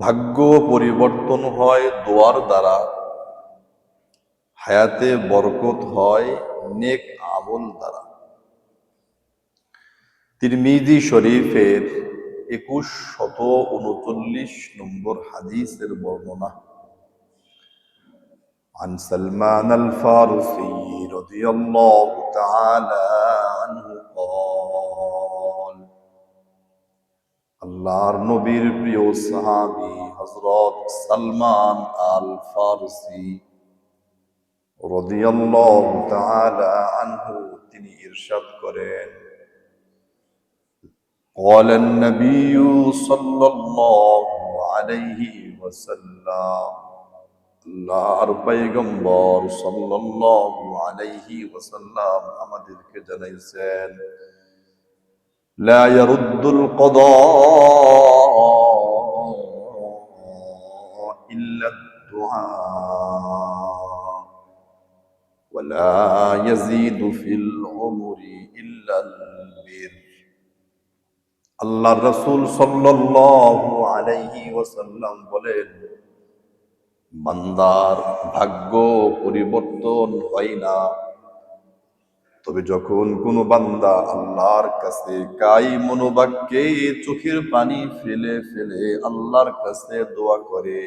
ভাগ্য পরিবর্তন হয় দোয়ার দ্বারা, হায়াতে বরকত হয় নেক আমল দ্বারা। তিরমিজি শরীফের 2139 নম্বর হাদিসের বর্ণনা। عن سلمان الفارسي رضي الله تعالى عنه قال আল্লাহর নবীর প্রিয় সাহাবী হযরত সালমান আল ফারসি রাদিয়াল্লাহু তাআলা আনহু তিনি ইরশাদ করেন, قال النبي صلى الله عليه وسلم আল্লাহর পয়গম্বর সাল্লাল্লাহু আলাইহি ওয়াসাল্লাম আমাদেরকে জানাইছেন, لا يرد القضاء إلا الدعاء ولا يزيد في العمر إلا البر। আল্লাহর রাসূল সাল্লাল্লাহু আলাইহি ওয়াসাল্লাম বলেন, বান্দার ভাগ্য পরিবর্তন হয় না, তবে যখন কোনো বান্দা আল্লাহর কাছে কাই মনোবাক্যে চোখের পানি ফেলে ফেলে আল্লাহর কাছে দোয়া করে,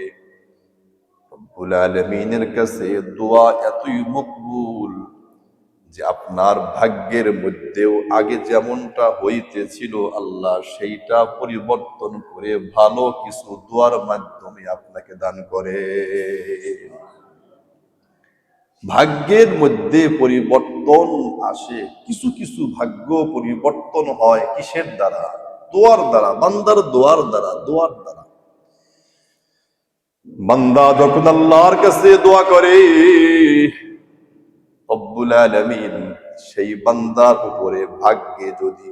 রব্বুল আলামিনের কাছে দোয়া এতই মকবুল যে আপনার ভাগ্যের মধ্যেও আগে যেমনটা হইতেছিল আল্লাহ সেইটা পরিবর্তন করে ভালো কিছু দোয়ার মাধ্যমে আপনাকে দান করে। ভাগ্যের মধ্যে পরিবর্তন আসে, কিছু কিছু ভাগ্য পরিবর্তন হয় কিসের দ্বারা? দোয়ার দ্বারা, বান্দার দোয়ার দ্বারা। দোয়ার দ্বারা বান্দা যখন আল্লাহর কাছে দোয়া করে, রব্বুল আলামিন সেই বান্দার উপরে ভাগ্যে যদি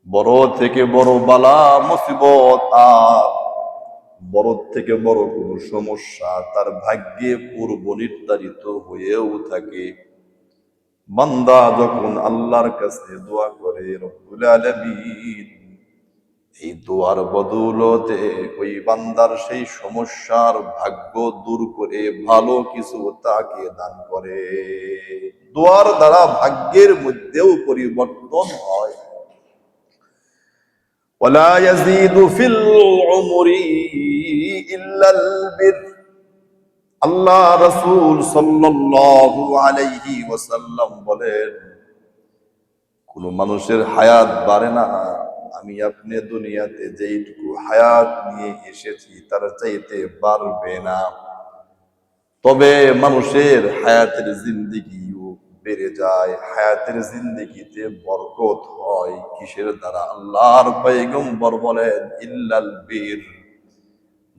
বড় থেকে বড় বালা মুসিবত আর বড় থেকে বড় কোন সমস্যা তার ভাগ্যে পূর্ব নির্ধারিত হয়েও থাকে, বান্দা যখন আল্লাহর কাছে দোয়া করে, রব্বুল আলামিন এই দোয়ার বদৌলতে ওই বান্দার সেই সমস্যার ভাগ্য দূর করে ভালো কিছু তাকে দান করে। দোয়ার দ্বারা ভাগ্যের মধ্যেও পরিবর্তন হয়। ওয়ালা ইয়াজিদু ফিল উমরি ইল্লাল বির। আল্লাহ রাসূল সাল্লাল্লাহু আলাইহি ওয়াসাল্লাম বলেন, কোন মানুষের হায়াত বাড়ে না, আমি আপনি দুনিয়াতে যেইটুকু হায়াত নিয়ে এসেছি তার চাইতে বাড়বে না, তবে মানুষের হায়াতের জিন্দেগিও বেড়ে যায়, হায়াতের জিন্দেগিতে বরকত হয়। কিসের দ্বারা? আল্লাহর পয়গম্বর বলেন, ইল্লাল বীর।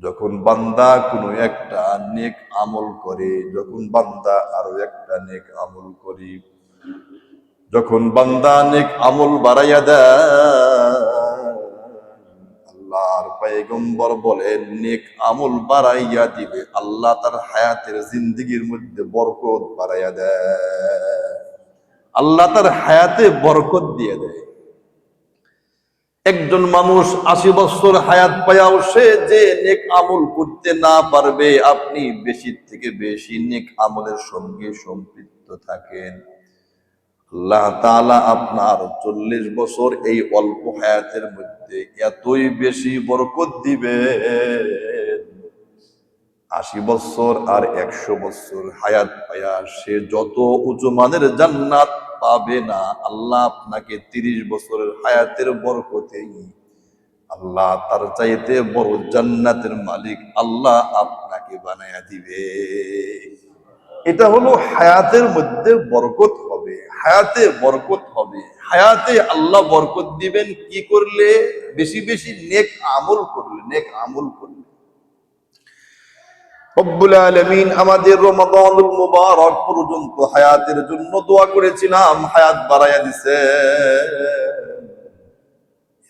যখন বান্দা কোনো একটা নেক আমল করে, যখন বান্দা আরো একটা নেক আমল করি, যখন বান্দা নেক আমল বাড়াইয়া দেয়, আল্লাহর পয়গম্বর বলেন নেক আমল বাড়াইয়া দিবে আল্লাহ তার হায়াতের জিন্দেগির মধ্যে বরকত বাড়াইয়া দেয়, আল্লাহ তার হায়াতে বরকত দিয়ে দেয়। একজন মানুষ 80 বছর হায়াত পায়াও সে যে নেক আমল করতে না পারবে, আপনি বেশি থেকে বেশি নেক আমলের সঙ্গে সম্পৃক্ত থাকেন, আল্লাহ তাআলা আপনার 40 বছর এই অল্প হায়াতের মধ্যে এতই বেশি বরকত দিবে, 80 বছর আর 100 বছর হায়াত পায়া সে যত উঁচু মানের জান্নাত পাবে না, আল্লাহ আপনাকে 30 বছরের হায়াতের বরকতেই আল্লাহ তার চাইতে বড় জান্নাতের মালিক আল্লাহ আপনাকে বানায়া দিবে। এটা হলো হায়াতের মধ্যে বরকত হবে, হায়াতে বরকত হবে। হায়াতে আল্লাহ বরকত দিবেন কি করলে? বেশি বেশি নেক আমল করলে, নেক আমল করলে। রব্বুল আলামিন আমাদের রমাদানুল মুবারক পর্যন্ত হায়াতের জন্য দোয়া করেছিলাম, হায়াত বাড়াইয়া দিছে,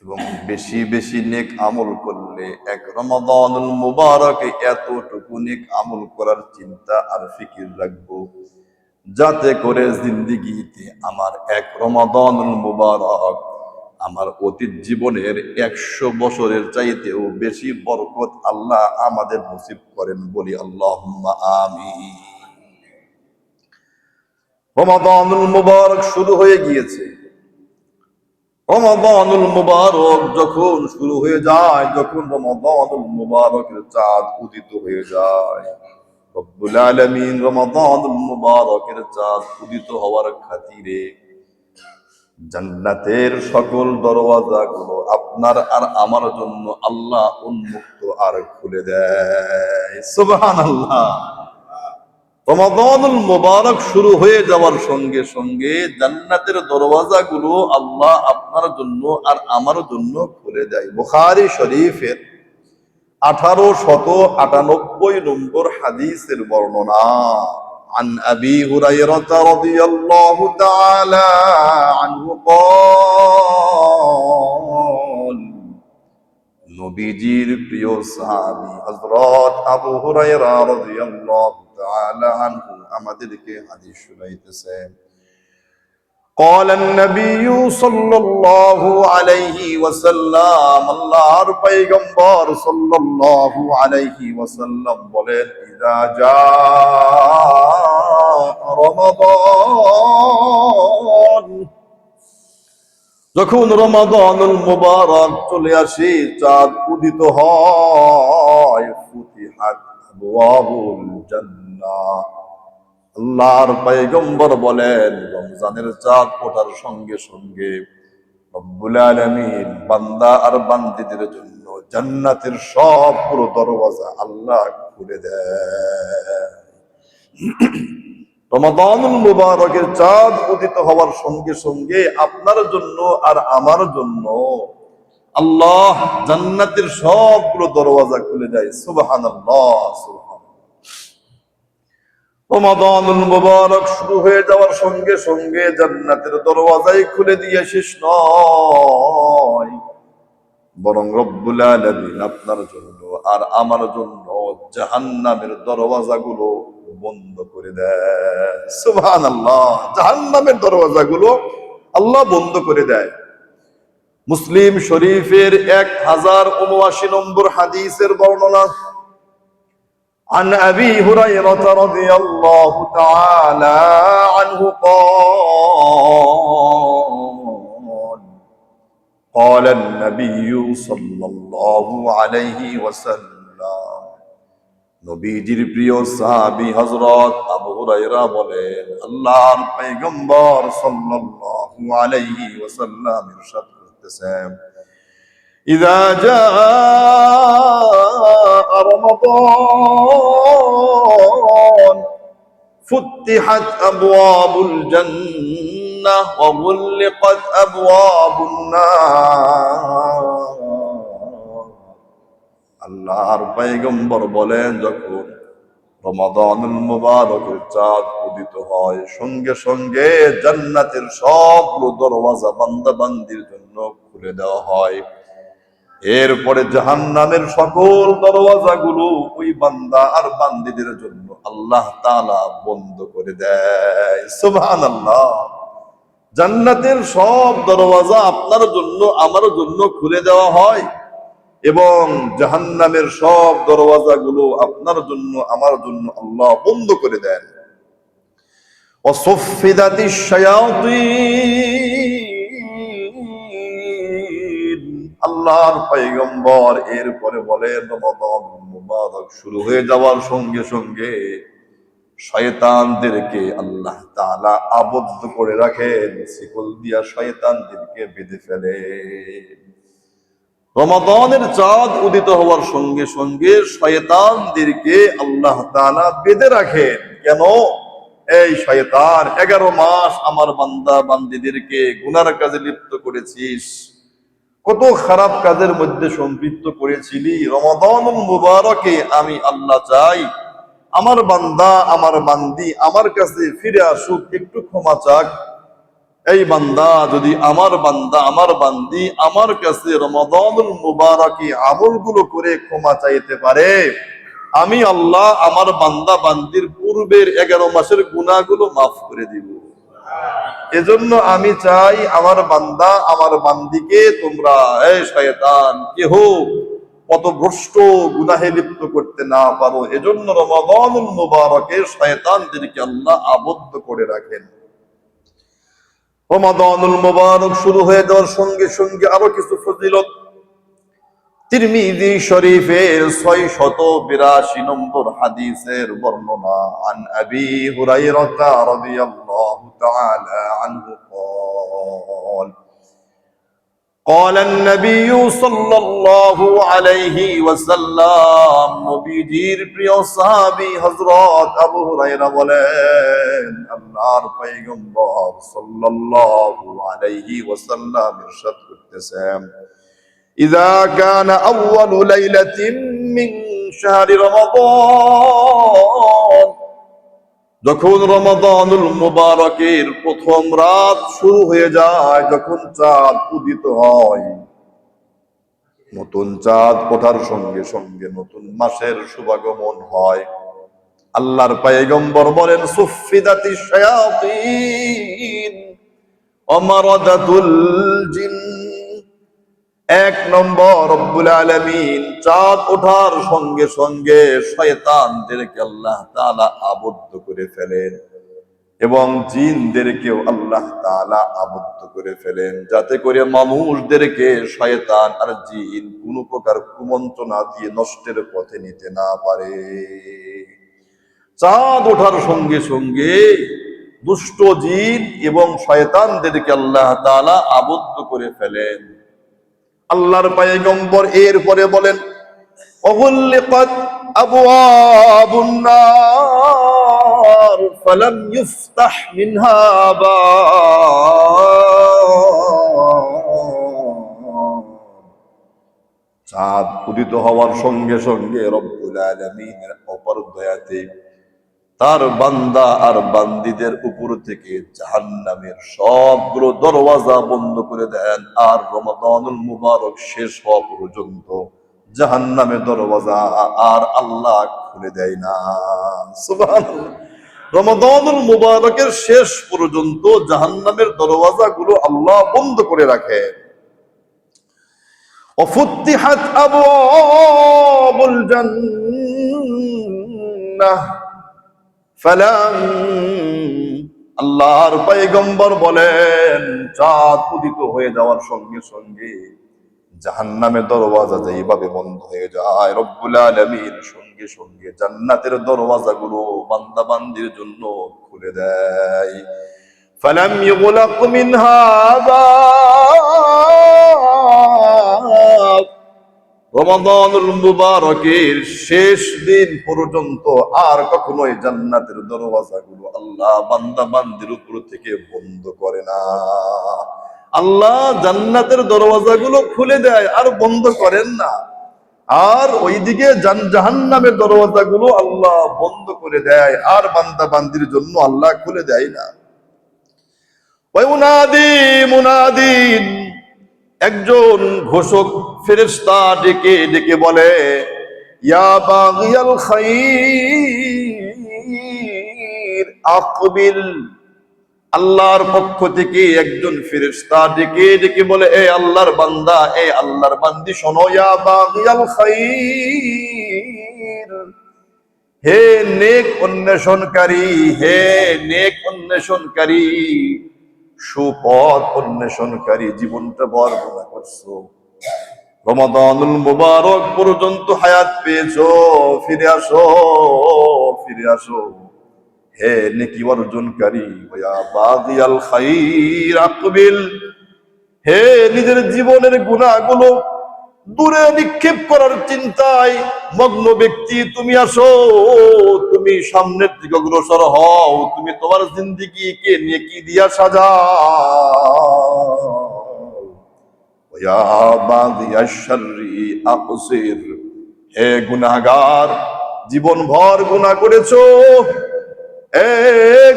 এবং বেশি বেশি নেক আমল করলে এক রমাদানুল মুবারকে এতটুকু নেক আমল করার চিন্তা আর ফিকির রাখবো, যাতে করে জিন্দেগিতে আমার এক রমাদানুল মুবারক আমার অতীত জীবনের 100 বছরের চাইতেও বেশি বরকত আল্লাহ আমাদের নসিব করেন, বলি আল্লাহুম্মা আমিন। রমাদানুল মুবারক শুরু হয়ে গিয়েছে। রমাদানুল মুবারক যখন শুরু হয়ে যায়, যখন রমাদানুল মুবারকের চাঁদ উদিত হয়ে যায়, রব্বুল আলামিন রমাদানুল মুবারকের চাঁদ উদিত হওয়ার খাতিরে জান্নাতের সকল দরওয়াজাগুলো আপনার আর আমার জন্য আল্লাহ উন্মুক্ত আর খুলে দেয়। সুবহানাল্লাহ। রমাদানুল মুবারক শুরু হয়ে যাওয়ার সঙ্গে সঙ্গে জান্নাতের দরওয়াজাগুলো আল্লাহ আপনার জন্য আর আমার জন্য খুলে দেয়। বুখারী শরীফের 1898 নম্বর হাদিসের বর্ণনা। عن أبي هريرة رضي الله تعالى عنه قال নবীজির প্রিয় সাহাবী হযরত আবু হুরায়রা রাদিয়াল্লাহু তাআলা আনহু আমাদেরকে হাদিস শুনাইতেছেন। قال النبي صلى الله عليه وسلم আল্লাহর পয়গম্বর সাল্লাল্লাহু আলাইহি ওয়াসাল্লাম বলেন, ইযা জাআ রমাদান, যখন রমাদানুল মুবারক চলে আসে, চাঁদ উদিত হয়, ফুতিহাত আবওয়াবুল জান্নাহ, আল্লাহর পয়গম্বর বলেন রমজানের চাঁদ ওঠার সঙ্গে সঙ্গে রব্বুল আলামিন বান্দা আর বান্দীদের জন্য জান্নাতের সবগুলো দরওয়াজা আল্লাহ খুলে দেয়। রমাদানুল মুবারকের চাঁদ উদিত হওয়ার সঙ্গে সঙ্গে আপনার জন্য আর আমার জন্য আল্লাহ জান্নাতের সবগুলো দরওয়াজা খুলে দেয়। সুবহানাল্লাহ, সুবহানাল্লাহ। রমাদানুল মুবারক শুরু হয়ে যাওয়ার সঙ্গে সঙ্গে জান্নাতের দরওয়াজাই খুলে দিয়ে শেষ নয়, বরং রব্বুল আলামিন আপনার জন্য আর আমার জন্য জাহান্নামের দরওয়াজাগুলো বন্ধ করে দেয়। সুবহানাল্লাহ। জাহান্নামের দরওয়াজাগুলো আল্লাহ বন্ধ করে দেয়। মুসলিম শরীফের 1079 নম্বর হাদিসের বর্ণনা। عن أبي هريرة رضي الله تعالى عنه قال قال النبي صلى الله عليه وسلم নবীজির প্রিয় সাহাবী হযরত আবু হুরায়রা বলেন, আল্লাহর পয়গম্বর সাল্লাল্লাহু আলাইহি ওয়াসাল্লাম ইরশাদ করতেছেন, إذا جاء رمضان فتحت أبواب الجنة وغلقت أبواب النار। আল্লাহর পয়গম্বর বলেন, যখন রমাদানুল মুবারকের চাঁদ উদিত হয়, সঙ্গে সঙ্গে জান্নাতের সবগুলো দরওয়াজা বান্দা বান্দির জন্য খুলে দেওয়া হয়। এরপরে জাহান্নামের সকল দরওয়াজাগুলো ওই বান্দা আর বান্দীদের জন্য আল্লাহ তাআলা বন্ধ করে দেয়। সুবহানাল্লাহ। জান্নাতের সব দরওয়াজা আপনার জন্য আমার জন্য খুলে দেওয়া হয় এবং জাহান্নামের সব দরওয়াজাগুলো আপনার জন্য আমার জন্য আল্লাহ বন্ধ করে দেন। ওয়াসফিদাতিশ শায়াতিন, আল্লাহর পয়গম্বর এরপরে বলেন, রমাদানুল মুবারক শুরু হয়ে যাওয়ার সঙ্গে সঙ্গে শয়তানদেরকে আল্লাহ তাআলা আবদ্ধ করে রাখেন, শিকল দিয়া শয়তানদেরকে বেঁধে ফেলে। রমাদানের চাঁদ উদিত হওয়ার সঙ্গে সঙ্গে শয়তানদেরকে আল্লাহ তাআলা বেঁধে রাখেন। কেন? এই শয়তান 11 মাস আমার বান্দা বান্দীদেরকে গুনার কাজে লিপ্ত করেছিস, কত খারাপ কাজের মধ্যে সম্পৃক্ত করেছিলি। রমাদানুল মুবারকে আমি আল্লাহ চাই আমার বান্দা আমার বান্দি আমার কাছে ফিরে আসুক, একটু ক্ষমা চাক। এই বান্দা যদি আমার বান্দা আমার বান্দি আমার কাছে রমাদানুল মুবারকে আমলগুলো করে ক্ষমা চাইতে পারে, আমি আল্লাহ আমার বান্দা বান্দির পূর্বের 11 মাসের গুনাহগুলো মাফ করে দিব। এজন্য আমি চাই আমার বান্দা আমার বান্দিকে তোমরা এই শয়তান কেহ পথভ্রষ্ট গুনাহে লিপ্ত করতে না পারো, এজন্য রমাদানুল মুবারকে শয়তানদেরকে আল্লাহ আবদ্ধ করে রাখেন। রমাদানুল মুবারক শুরু হয়ে যাওয়ার সঙ্গে সঙ্গে আরো কিছু ফজিলত তিরমিজি শরীফের 682 নম্বর হাদিসের বর্ণনা। আন আবি হুরায়রা রাদিয়াল্লাহু তাআলা আনহু قال قال النبي صلى الله عليه وسلم নবীজির প্রিয় সাহাবী হযরত আবু হুরায়রা বলেন আল্লাহর পয়গম্বর সাল্লাল্লাহু আলাইহি ওয়াসাল্লাম ইরশাদ করতেছেন إذا كان أول ليلة من شهر رمضان যখন রমাদানুল মুবারকের প্রথম রাত শুরু হয়ে যায়, যখন চাঁদ উদিত হয়, নতুন চাঁদ ওঠার সঙ্গে সঙ্গে নতুন মাসের শুভাগমন হয়, আল্লাহর পয়গম্বর বলেন সুফিদাতিশ শায়াতিন ওয়া মারাদাতুল জিন। এক নম্বর, রব্বুল আলামিন চাঁদ ওঠার সঙ্গে সঙ্গে শয়তানদেরকে আল্লাহ তাআলা আবদ্ধ করে ফেলেন এবং জিনদেরকেও আল্লাহ তাআলা আবদ্ধ করে ফেলেন, যাতে করে মানুষদেরকে শয়তান আর জিন কোনো প্রকার কুমন্ত্রণা দিয়ে নষ্টের পথে নিতে না পারে। চাঁদ ওঠার সঙ্গে সঙ্গে দুষ্ট জিন এবং শয়তানদেরকে আল্লাহ তাআলা আবদ্ধ করে ফেলেন। আল্লাহর পয়গম্বর এরপরে বলেন ওগুল্লিকাত আবওয়াবুন নার ফালাম ইফতাহ মিনহা বাব। চাঁদ উদিত হওয়ার সঙ্গে সঙ্গে রব্বুল আলামিনের অপার দয়াতে তার বান্দা আর বান্দিদের উপর থেকে জাহান্নামের সবগুলো দরওয়াজা বন্ধ করে দেন, আর রমাদানুল মুবারক শেষ হওয়া পর্যন্ত জাহান্নামের দরওয়াজা আর আল্লাহ খুলে দেয় না। সুবহানাল্লাহ। রমাদানুল মুবারকের শেষ পর্যন্ত জাহান্নামের দরওয়াজাগুলো আল্লাহ বন্ধ করে রাখে। ওয়াফুতিহাত আবওয়াবুল জান্নাহ ফালাম। আল্লাহর পয়গম্বর বলেন চাঁদ উদিত হয়ে যাওয়ার সঙ্গে সঙ্গে জাহান্নামের দরওয়াজা যেভাবে বন্ধ হয়ে যায়, রব্বুল আলামিন সঙ্গে সঙ্গে জান্নাতের দরওয়াজাগুলো বান্দা বান্দির জন্য খুলে দেয়। ফালাম ইউগলাক মিনহা বাব। রমাদানুল মুবারকের শেষ দিন পর্যন্ত আর কখনোই জান্নাতের দরওয়াজাগুলো আল্লাহ বান্দা বান্দির উপর থেকে বন্ধ করে না। আল্লাহ জান্নাতের দরওয়াজাগুলো খুলে দেয় আর বন্ধ করেন না, আর ওইদিকে জাহান্নামের দরওয়াজাগুলো আল্লাহ বন্ধ করে দেয় আর বান্দা বান্দির জন্য আল্লাহ খুলে দেয় না। ওয়া মুনাদি মুনাদিন, একজন ঘোষক ফেরেশতা ডেকে ডেকে বলে ইয়া বাগিয়াল খাইর আকবিল। আল্লাহর পক্ষ থেকে একজন ফেরেশতা ডেকে ডেকে বলে এ আল্লাহর বান্দা, এ আল্লাহর বান্দি শোনো, ইয়া বাগিয়াল খাইর, হে নেক অন্বেষণকারী, হে নেক অন্বেষণকারী, সুপথ অন্বেষণকারী, জীবনটা বরবাদ করছো, রমাদানুল মুবারক পর্যন্ত হায়াত পেয়েছো, ফিরে আসো, ফিরে আসো, হে নেকি অর্জনকারী, ওয়া বাগিয়াল খাইর আকবিল, হে নিজের জীবনের গুনাহগুলো দূরে নিক্ষেপ করার চিন্তায় মগ্ন ব্যক্তি, তুমি আসো, তুমি সামনের দিকে অগ্রসর হও, তুমি তোমার জিন্দেগিকে নেকি দিয়া সাজাও। ইয়া বাগিয়াশ শাররি আকসির, হে গুনাহগার, জীবন ভর গুনাহ করেছো, এ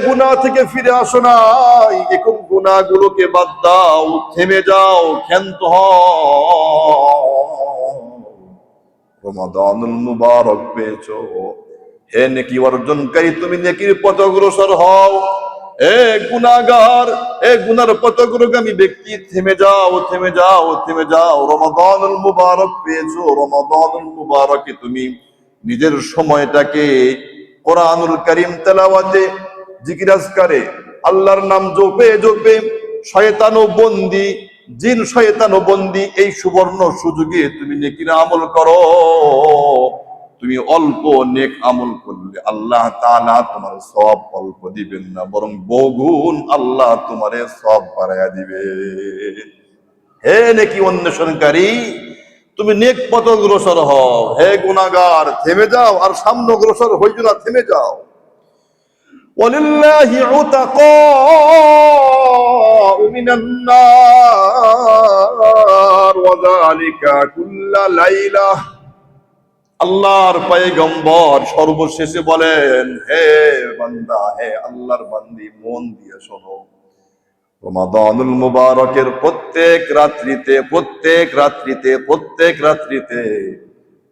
গুনাহ থেকে ফিরে আসো নাই, এখন গুনাহগুলোকে বাদ দাও, থেমে যাও, ক্ষান্ত হও। রমাদানুল মুবারক পেয়েছো, হে নেকি অর্জনকারী, তুমি নেকির পথে অগ্রসর হও। এ গুনাহগার, এ গুনার পথগ্রগামী ব্যক্তি, থেমে যাও, থেমে যাও, থেমে যাও। রমাদানুল মুবারক পেয়েছো, রমাদানুল মুবারকে তুমি নিজের সময়টাকে কোরআনুল কারীম তেলাওয়াতে, জিকির আজকারে, আল্লাহর নাম জপে জপে, শয়তান ও বন্দী, জিন শয়তান ও বন্দী এই সুবর্ণ সুযোগে তুমি নেকির আমল করো। তুমি অল্প নেক আমল করলে আল্লাহ তাআলা তোমার সওয়াব অল্প দিবেন না, বরং বহুগুণ আল্লাহ তোমারে সওয়াব বাড়ায়া দিবে। হে নেকি অন্বেষণকারী, তুমি নেক পথ অগ্রসর হও। হে গুনাহগার, থেমে যাও, আর সামনে অগ্রসর হইছো না, থেমে যাও। ওয়ালিল্লাহি উতাকাউ মিনান নার ওয়া যালিকা কুল্লা লাইলা। আল্লাহর পয়গম্বর সর্বশেষে বলেন, হে বান্দা, হে আল্লাহর বান্দি, মন দিয়ে শোনো, রমাদানুল মুবারকের প্রত্যেক রাত্রিতে, প্রত্যেক রাত্রিতে, প্রত্যেক রাত্রিতে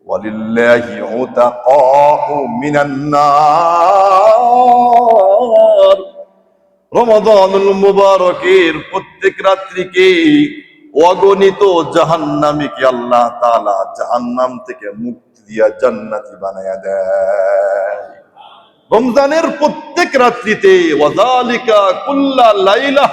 ওয়ালিল্লাহি উতাকাউ মিনান নার, রমাদানুল মুবারকের প্রত্যেক রাত্রিকে অগণিত জাহান্নামীকে আল্লাহ তাআলা জাহান্নাম থেকে মুক্তি দিয়া জান্নাতি বানায়া দেয়। রমজানের প্রত্যেক রাত্রিতে, ওয়াযালিকা কুল্লা লাইলা,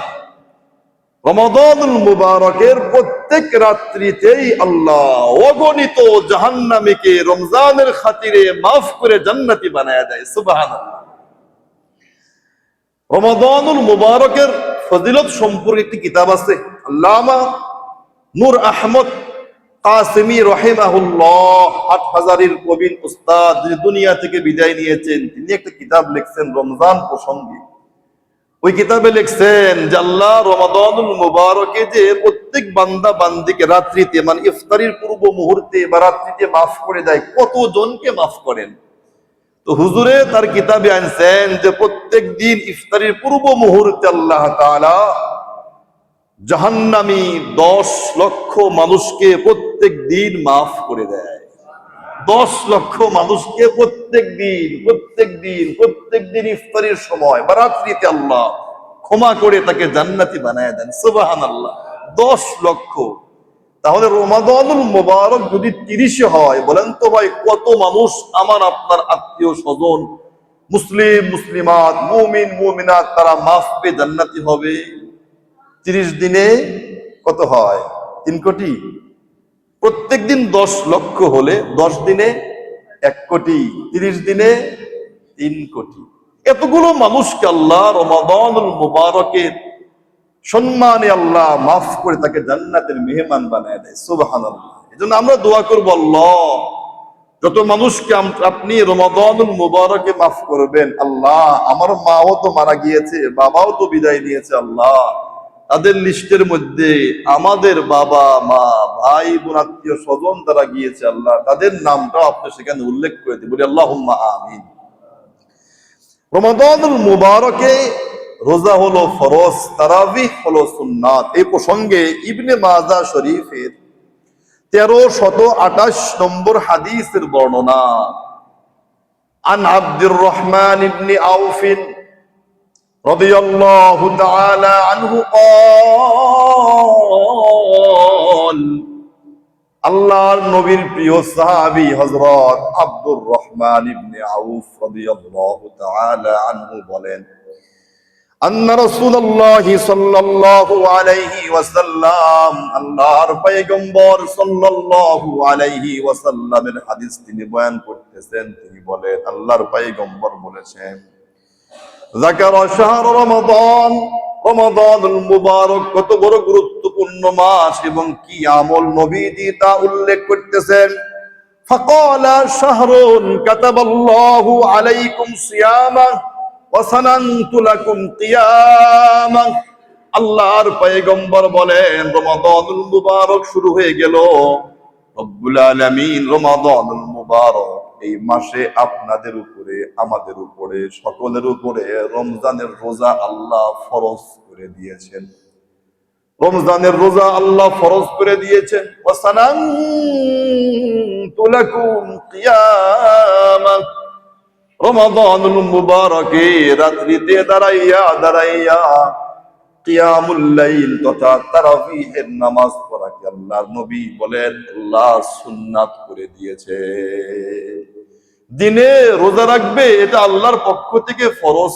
রমাদানুল মুবারকের প্রত্যেক রাত্রিতেই আল্লাহ অগণিত জাহান্নামীকে রমজানের খাতিরে মাফ করে জান্নাতি বানায়া দেয়। সুবহানাল্লাহ। রমাদানুল মুবারকের ফজিলত সম্পর্কে একটি কিতাব আছে, আল্লামা নূর আহমদ কাসেমি রাহিমাহুল্লাহ, হাটহাজারীর প্রবীণ উস্তাদ, যিনি দুনিয়া থেকে বিদায় নিয়েছেন, তিনি একটা কিতাব লিখছেন রমজান প্রসঙ্গে। ওই কিতাবে লিখছেন যে আল্লাহ রমাদানুল মুবারকে যে প্রত্যেক বান্দা বান্দিকে রাত্রিতে, মানে ইফতারির পূর্ব মুহূর্তে বা রাত্রিতে মাফ করে দেয়, কতজনকে মাফ করেন? তো হুজুরে তার কিতাবে আনছেন যে প্রত্যেক দিন ইফতারির পূর্ব মুহূর্তে আল্লাহ তাআলা জাহান্নামী 10 লক্ষ মানুষকে প্রত্যেক দিন মাফ করে দেয়। 10 লক্ষ মানুষকে প্রত্যেক দিন, প্রত্যেক দিন, প্রত্যেক দিন ইফতারির সময় বা রাত্রিতে আল্লাহ ক্ষমা করে তাকে জান্নাতি বানায় দেন। সুবহানাল্লাহ। 10 লক্ষ। তাহলে রমাদানুল মুবারক যদি 30 হয়, বলেন তো ভাই, কত মানুষ আমার আপনার আত্মীয় স্বজন, মুসলিম মুসলিমাত, মুমিন মুমিনাত, তারা মাফ পেয়ে জান্নাতি হবে? 30 দিনে কত হয়? 3 কোটি। প্রত্যেক দিন 10 লক্ষ হলে 10 দিনে 1 কোটি, 30 দিনে 3 কোটি। এতগুলো মানুষকে আল্লাহ রমাদানুল মুবারকের সম্মানে আল্লাহ মাফ করে তাকে জান্নাতের মেহমান বানায় দেয়। সুবহানাল্লাহ। এজন্য আমরা দোয়া করব, আল্লাহ যত মানুষকে আপনি রমাদানুল মুবারকে মাফ করবেন, আল্লাহ আমার মাও তো মারা গিয়েছে, বাবাও তো বিদায় নিয়েছে, আল্লাহ তাদের লিস্টের মধ্যে আমাদের বাবা মা ভাই বোন আত্মীয় স্বজন তারা গিয়েছে, আল্লাহ তাদের নামটাও আপনি সেখানে উল্লেখ করে দিন, বলি আল্লাহুম্মা আমিন। রমাদানুল মুবারকে রোজা হলো ফরজ, তারাবিহ হলো সুন্নাত। এই প্রসঙ্গে ইবনে মাজাহ শরীফের 1328 নম্বর হাদিসের বর্ণনা। আন আব্দুর রহমান ইবনে আউফ রাদিয়াল্লাহু তাআলা আনহু قال, আল্লাহর নবীর প্রিয় সাহাবী হযরত আব্দুর রহমান ইবনে আউফ রাদিয়াল্লাহু তাআলা আনহু বলেন, আন্না রাসূলুল্লাহি সাল্লাল্লাহু আলাইহি ওয়াসাল্লাম, আল্লাহর পয়গম্বর সাল্লাল্লাহু আলাইহি ওয়াসাল্লামের হাদিস তিনি বয়ান করতেছেন। তিনি বলেন, আল্লাহর পয়গম্বর বলেছেন, যাকারা শাহর রমাদান, রমাদানুল মুবারক কত বড় গুরুত্বপূর্ণ মাস এবং কি আমল নবীজি তা উল্লেখ করতেছেন। ফাকালা শাহরুন কাতাবাল্লাহু আলাইকুম সিয়ামা ওয়া সানানতু লাকুম কিয়ামা। আল্লাহর পয়গম্বর বলেন, রমাদানুল মুবারক শুরু হয়ে গেল। রব্বুল আলামিন রমাদানুল মুবারক এই মাসে আপনাদের উপরে, আমাদের উপরে, সকলের উপরে রমজানের রোজা আল্লাহ ফরজ করে দিয়েছেন। রমজানের রোজা আল্লাহ ফরজ করে দিয়েছেন। ওয়া সানানতু লাকুম কিয়ামা, রমাদানুল মুবারকে রাত্রিতে দাঁড়াইয়া দাঁড়াইয়া কিয়ামুল লাইল তথা তারাবিহের নামাজ পড়াকে আল্লাহর নবী বলেন আল্লাহ সুন্নাত করে দিয়েছে। দিনে রোজা রাখবে এটা আল্লাহর পক্ষ থেকে ফরজ।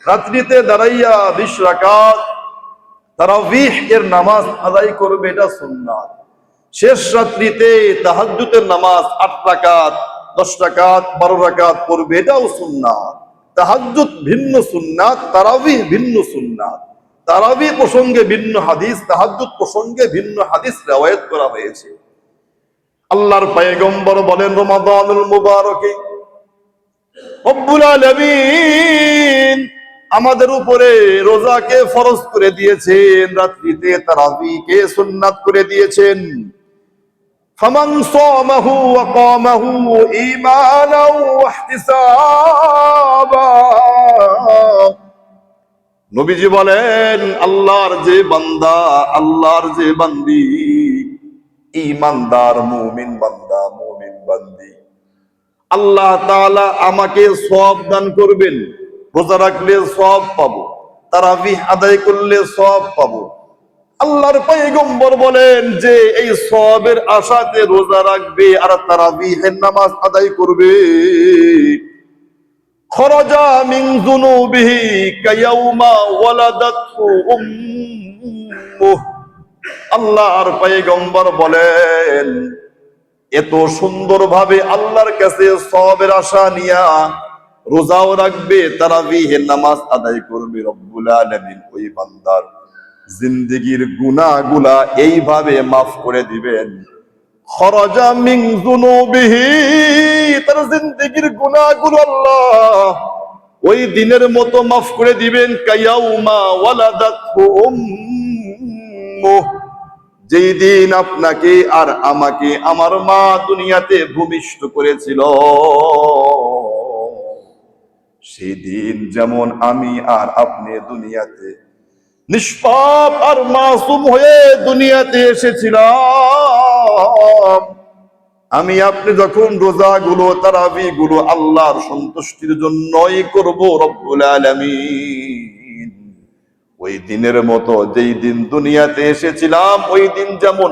রাত্রিতে দাঁড়াইয়া 20 রাকাত তারাবিহ এর নামাজ আদায় করবে এটা সুন্নাত। শেষ রাত্রিতে তাহাজ্জুদের নামাজ 8 রাকাত 10 রাকাত 12 রাকাত পড়বে এটাও সুন্নাত। তাহাজ্জুদ ভিন্ন সুন্নাত, তারাবিহ ভিন্ন সুন্নাত। তারাবিহ প্রসঙ্গে ভিন্ন হাদিস, তাহাজ্জুদ প্রসঙ্গে ভিন্ন হাদিস riwayat করা হয়েছে। আল্লাহর পয়গম্বর বলেন রমাদানুল মুবারকে রব্বুল আলামিন আমাদের উপরে রোজাকে ফরজ করে দিয়েছেন, রাত্রিতে তারাবিহকে সুন্নাত করে দিয়েছেন। ফামান সামাহু ওয়া কামাহু ঈমানাও ওয়া ইহতিসাবা, নবীজি বলেন আল্লাহর যে বান্দা, আল্লাহর যে বান্দি, ঈমানদার মুমিন বান্দা মুমিন বান্দি, আল্লাহ তাআলা আমাকে সওয়াব দান করবেন। রোজা রাখলে সওয়াব পাবো, তারাবিহ আদায় করলে সওয়াব পাবো। আল্লাহর পয়গম্বর বলেন যে এই সওয়াবের আশাতে রোজা রাখবে আর তারাবিহের নামাজ আদায় করবে, খরাজা মিন যুনুবিহি কায়াউমা ওয়ালাদাতহু উম্মুহ। আল্লাহর পয়গম্বর বলেন এত সুন্দরভাবে আল্লাহর কাছে সওয়াবের আশা নিয়া রোজাও রাখবে, তারাবিহের নামাজ আদায় করবে, রব্বুল আলামিন ওই বান্দার জিন্দেগীর গুনাহগুলা এইভাবে মাফ করে দিবেন। খরাজা মিন যুনুবিহি, তার জিন্দেগীর গুনাহগুলো আল্লাহ ওই দিনের মতো মাফ করে দিবেন। কায়াউমা ওয়ালাদাতহু উম্মুহ, যেই দিন আপনাকে আর আমাকে আমার মা দুনিয়াতে ভূমিষ্ঠ করেছিল, সেই দিন যেমন আমি আর আপনি দুনিয়াতে নিষ্পাপ আর মাসুম হয়ে দুনিয়াতে এসেছিলাম, আমি আপনি যখন রোজাগুলো তারাবিগুলো আল্লাহর সন্তুষ্টির জন্যই করব রব্বুল আলামিন, ওই দিনের মতো যেই দিন দুনিয়াতে এসেছিলাম ওই দিন যেমন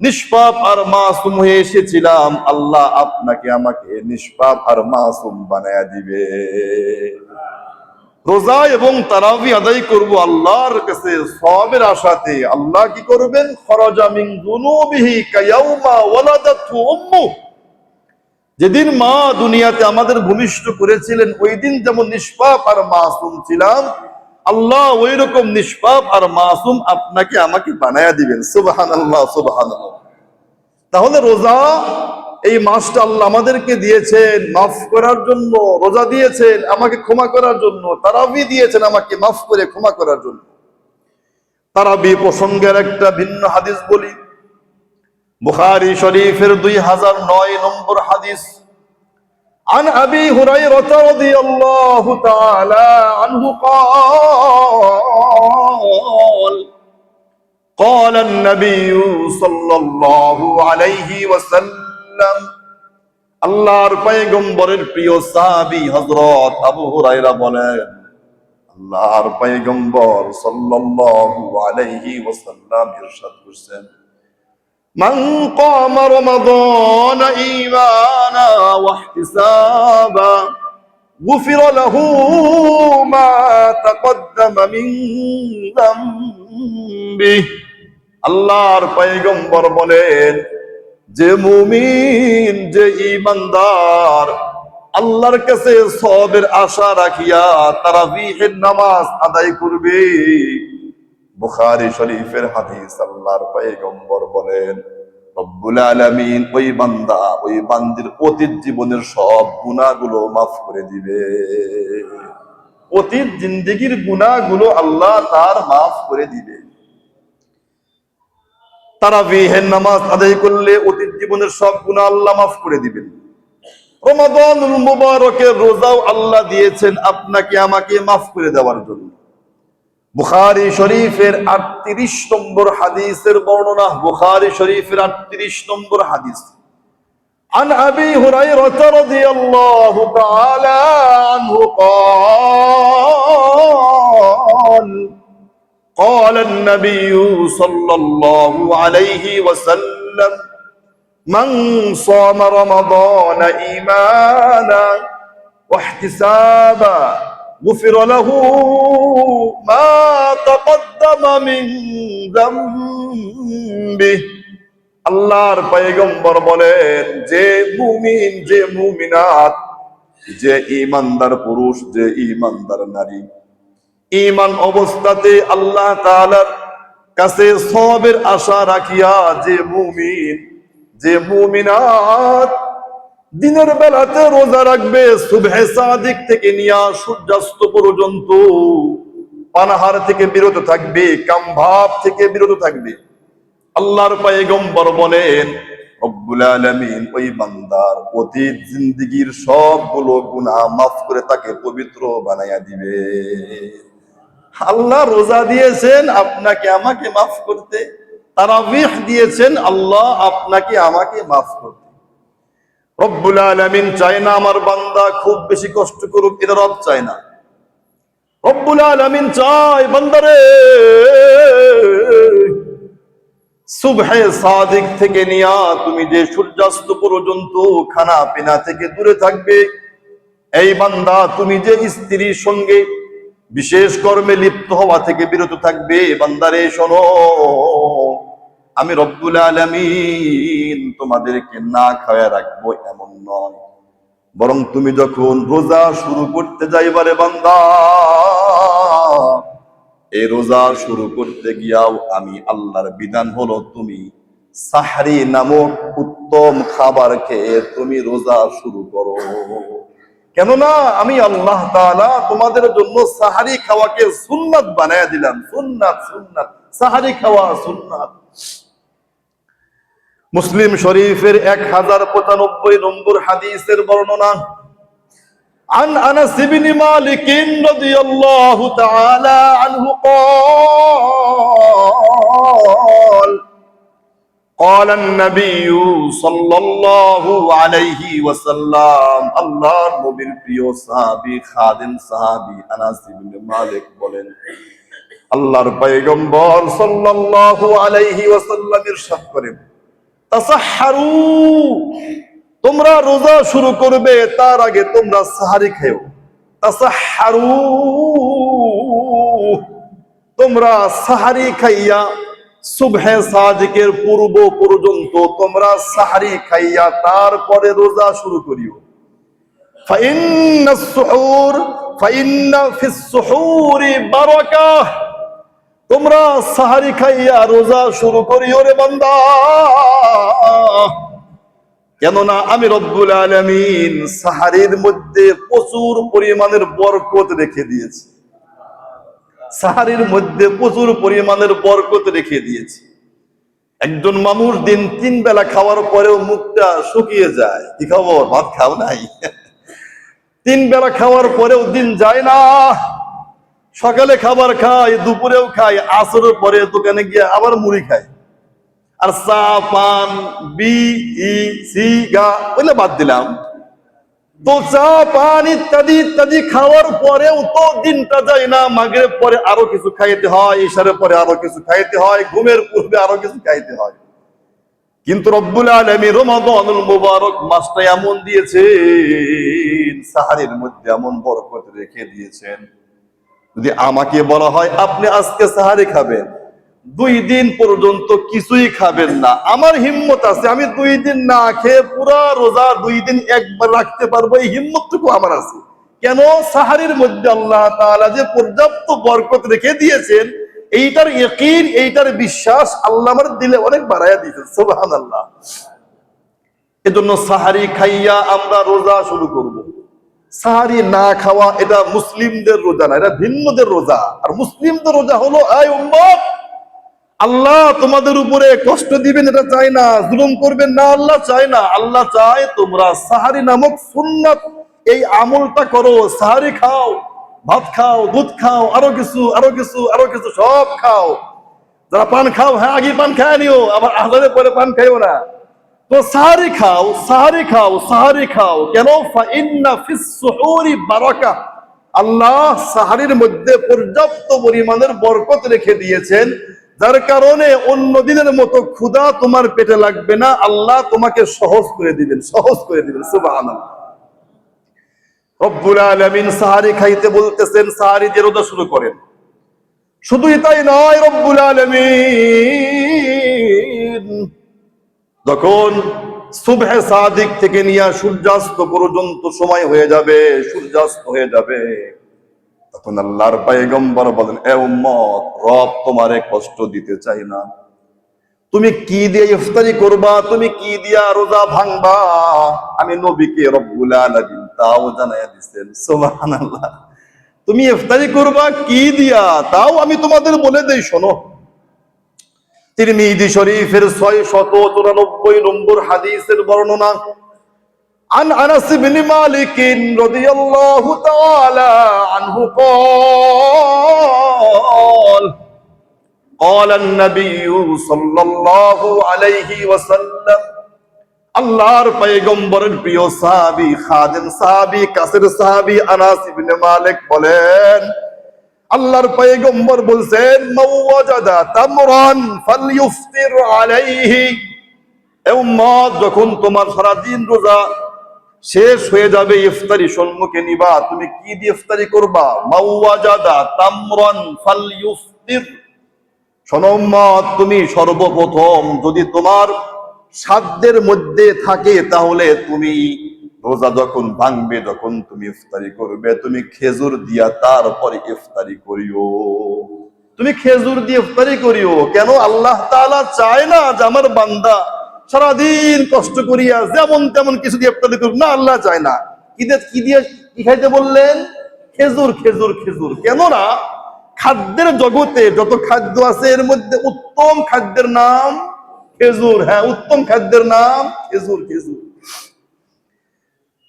নিষ্পাপ আর মাসুম হয়ে এসেছিলাম, আল্লাহ আপনাকে আমাকে নিষ্পাপ আর মাসুম বানায়া দিবে। রোজা এবং তারাবি আদায় করব আল্লাহর কাছে সওয়াবের আশাতে। আল্লাহ কি করবেন? খরাজা মিন যুনুবিহি কায়াউমা ওয়ালাদাতহু উম্মুহ, যেদিন মা দুনিয়াতে আমাদের ভূমিষ্ঠ করেছিলেন ওই দিন যেমন নিষ্পাপ আর মাসুম ছিলাম, আল্লাহ ওই রকম নিষ্পাপ আর মাসুম আপনাকে আমাকে বানায়া দিবেন। সুবহানাল্লাহ সুবহানাল্লাহ। তাহলে রোজা এই মাসটা আল্লাহ আমাদেরকে দিয়েছেন মাফ করার জন্য, রোজা দিয়েছেন আমাকে ক্ষমা করার জন্য, তারাবি দিয়েছেন আমাকে মাফ করে ক্ষমা করার জন্য। তারাবি প্রসঙ্গের একটা ভিন্ন হাদিস বলি, বুখারী শরীফের 2009 নম্বর হাদিস। عن أبي هريرة رضي الله تعالى عنه قال قال النبي صلى الله عليه وسلم, আল্লাহর পয়গম্বরের প্রিয় সাহাবী হযরত আবু হুরায়রা বলেন আল্লাহর পয়গম্বর সাল্লাল্লাহু আলাইহি ওয়াসাল্লাম ইরশাদ করেছেন, মান কামা রমাদান ঈমানা ওয়া ইহতিসাবা গুফিরা লাহু মা তাকদ্দামা মিন যামবি। আল্লাহর পয়গম্বর বলেন যে মুমিন, যে ঈমানদার আল্লাহর কাছে সওয়াবের আশা রাখিয়া তারাবিহের নামাজ আদায় করবে, বুখারী শরীফের হাদিস, আল্লাহর পয়গম্বর বলেন রব্বুল আলামিন ওই বান্দা ওই বান্দির অতীত জীবনের সব গুনাহগুলো মাফ করে দিবে। অতীত জিন্দেগীর গুনাহগুলো আল্লাহ তার মাফ করে দিবে। তারাবিহের নামাজ আদায় করলে অতীত জীবনের সব গুনাহ আল্লাহ মাফ করে দিবেন। রমাদানুল মুবারকের রোজাও আল্লাহ দিয়েছেন আপনাকে আমাকে মাফ করে দেওয়ার জন্য। বুখারী শরীফের 38 নম্বর হাদিসের বর্ণনা, বুখারী শরীফের 38 নম্বর হাদিস। عن أبي هريرة رضي الله تعالى عنه قال قال النبي صلى الله عليه وسلم من صام رمضان إيمانا واحتسابا غفر له ما تقدم من ذنبه আল্লাহর পয়গম্বর বলেন, যে মুমিন, যে মুমিনাত, যে ঈমানদার পুরুষ, যে ঈমানদার নারী ঈমান অবস্থাতে আল্লাহ তাআলার কাছে সওয়াবের আশা রাখিয়া যে মুমিন, যে মুমিনাত দিনের বেলাতে রোজা রাখবে, সুবহে সাদিক থেকে নিয়ে সূর্যাস্ত পর্যন্ত পানাহার থেকে বিরত থাকবে, কামভাব থেকে বিরত থাকবে, আল্লাহর পয়গম্বর বলেন রব্বুল আলামিন ওই বান্দার অতীত জিন্দেগীর সবগুলো গুনাহ মাফ করে তাকে পবিত্র বানায়া দিবে। আল্লাহ রোজা দিয়েছেন আপনাকে আমাকে মাফ করতে, তারাবিহ দিয়েছেন আল্লাহ আপনাকে আমাকে মাফ করতে। রব্বুল আলামিন চায় না আমার বান্দা খুব বেশি কষ্ট করুক, এটা রব চায় না। রব্বুল আলামিন চায় বান্দারে সুবহে সাদিক থেকে নিয়া তুমি যে সূর্যাস্ত পর্যন্ত খানা পিনা থেকে দূরে থাকবে, এই বান্দা তুমি যে স্ত্রীর সঙ্গে বিশেষ কর্মে লিপ্ত হওয়া থেকে বিরত থাকবে, বান্দারে শোনো, আমি রব্বুল আলামিন তোমাদেরকে না খাওয়া রাখবো এমন নয়, বরং তুমি যখন রোজা শুরু করতে যাইবারে বান্দা, এই রোজা শুরু করতে গিয়াও আমি আল্লাহর বিধান হলো তুমি সাহরি নামক উত্তম খাবার খেয়ে তুমি রোজা শুরু করো। কেননা আমি আল্লাহ তাআলা তোমাদের জন্য সাহারি খাওয়াকে সুন্নাত বানায়া দিলাম। সুন্নাত, সুন্নাত, সাহারি খাওয়া সুন্নাত। মুসলিম শরীফের 1095 নম্বর হাদিসের বর্ণনা, عن أنس بن مالك رضي الله تعالى عنه قال قال النبي صلى الله عليه وسلم الله নবীর প্রিয় সাহাবী খাদেম সাহাবী আনাস ইবনে মালিক বলেন, আল্লাহর পয়গম্বর সাল্লাল্লাহু আলাইহি ওয়াসাল্লাম ইরশাদ করেন, তাসাহহারু, তোমরা রোজা শুরু করবে তার আগে তোমরা সাহারি খেও। তাসাহহারু, তোমরা সাহারি খাইয়া সুবহে সাদিকের পূর্ব পর্যন্ত তোমরা সাহারি খাইয়া তারপরে রোজা শুরু করিও। ফাইন্না ফিস সুহুরি বারাকাহ, তোমরা সাহারি খাইয়া রোজা শুরু করিও রে বান্দা, কেননা আমি রব্বুল আলামিন সাহারির মধ্যে প্রচুর পরিমাণের বরকত রেখে দিয়েছি। সাহারির মধ্যে প্রচুর পরিমাণের বরকত রেখে দিয়েছি। একজন মানুষ দিন 3 বেলা খাওয়ার পরেও মুখটা শুকিয়ে যায়, কি খবর, ভাত খাও নাই? 3 বেলা খাওয়ার পরেও দিন যায় না। সকালে খাবার খায়, দুপুরেও খায়, আসরের পরে দোকানে গিয়ে আবার মুড়ি খায়, আর চা পান বলে বাদ দিলাম। তো চা পান ইত্যাদি ইত্যাদি খাওয়ার পরেও তো দিনটা যায় না। মাগরিব পরে আরো কিছু খাইতে হয়, ইশারের পরে আরো কিছু খাইতে হয়, ঘুমের পূর্বে আরো কিছু খাইতে হয়। কিন্তু রব্বুল আলামিন রমাদানুল মুবারক মাসটা এমন দিয়েছেন, সাহারির মধ্যে এমন বরকত রেখে দিয়েছেন, যদি আমাকে বলা হয় আপনি আজকে সাহারি খাবেন, 2 দিন পর্যন্ত কিছুই খাবেন না, আমার হিম্মত আছে, আমি 2 দিন না খেয়ে পুরা রোজা 2 দিন একবার রাখতে পারবো, এই হিম্মতটুকু আমার আছে। কেন? সাহারির মধ্যে আল্লাহ তাআলা যে পর্যাপ্ত বরকত রেখে দিয়েছেন, এইটার ইয়াকিন, এইটার বিশ্বাস আল্লাহ আমার দিলে অনেক বাড়াইয়া দিয়েছেন। সুবহানাল্লাহ। এজন্য সাহারি খাইয়া আমরা রোজা শুরু করব। সাহারি না খাওয়া এটা মুসলিমদের রোজা না, এটা ভিন্নদের রোজা। আর মুসলিমদের রোজা হলো, আয় উম্মত, আল্লাহ তোমাদের উপরে কষ্ট দিবেন এটা চাই না, জুলুম করবেন না আল্লাহ চায় না। আল্লাহ চায় তোমরা সাহারি নামক সুন্নাত এই আমলটা করো। সাহারি খাও, ভাত খাও, দুধ খাও, আরো কিছু আরো কিছু আরো কিছু সব খাও। যারা পান খাও, হ্যাঁ আগে পান খায় নিও, আবার আজানের পরে পান খাইও না। তো সাহারি খাও, সাহারি খাও, সাহারি খাও। কেন? ফাইন্না ফিস সুহুরি বারাকা, আল্লাহ সাহারির মধ্যে পর্যাপ্ত পরিমাণের বরকত রেখে দিয়েছেন, যার কারণে অন্য দিনের মতো ক্ষুধা তোমার পেটে লাগবে না। আল্লাহ তোমাকে সহজ করে দিবেন, সহজ করে দিবেন। সুবহানাল্লাহ। রব্বুল আলামিন সাহারি খাইতে বলতেছেন, সাহারি দিয়ে রোজা শুরু করেন। শুধুই তাই নয়, রব্বুল আলামিন যখন সুবহে সাদিক থেকে নিয়ে সূর্যাস্ত পর্যন্ত সময় হয়ে যাবে, সূর্যাস্ত হয়ে যাবে, তখন আল্লাহর পয়গম্বর বলেন, এ উম্মত, রব তোমারে কষ্ট দিতে চাই না। তুমি কি দিয়ে ইফতারি করবা, তুমি কি দিয়া রোজা ভাঙবা, আমি নবীকে রব্বুল আলামিন তাও জানাইয়া দিচ্ছেন। সুবহানাল্লাহ। তুমি ইফতারি করবা কি দিয়া, তাও আমি তোমাদের বলে দেই, শোনো। তিরমিজি শরীফের 694 নম্বর হাদিসের বর্ণনা, عن أنس بن مالك رضي الله تعالى عنه قال قال النبي صلى الله عليه وسلم, আল্লাহর পয়গম্বরের প্রিয় সাহাবী, খাদেম সাহাবী, কাছের সাহাবী আনাস ইবনে মালিক বলেন, আল্লাহর পয়গম্বর বলছেন, মাওয়াজাদা তামরান ফালইফতির আলাইহি, এ উম্মত, যখন তোমার সারা দিন রোজা শেষ হয়ে যাবে, ইফতারি সম্মুখে নিবা, তুমি কি দিয়ে ইফতারি করবা? মাওয়াজাদা তামরান ফালইফতির, শোনো উম্মত, তুমি সর্বপ্রথম যদি তোমার সাধ্যের মধ্যে থাকে, তাহলে তুমি রোজা যখন ভাঙবে, যখন তুমি ইফতারি করবে, তুমি খেজুর দিয়া তারপরে ইফতারি করিও। তুমি খেজুর দিয়ে ইফতারি করিও। কেন? আল্লাহ তাআলা চায় না যে আমার বান্দা সারাদিন কষ্ট করিয়া যেমন তেমন কিছু দিয়ে ইফতারি করুক, না, আল্লাহ চায় না। কি দিয়ে কি খাইতে বললেন? খেজুর, খেজুর, খেজুর। কেননা খাদ্যের জগতে যত খাদ্য আছে, এর মধ্যে উত্তম খাদ্যের নাম খেজুর। হ্যাঁ, উত্তম খাদ্যের নাম খেজুর, খেজুর।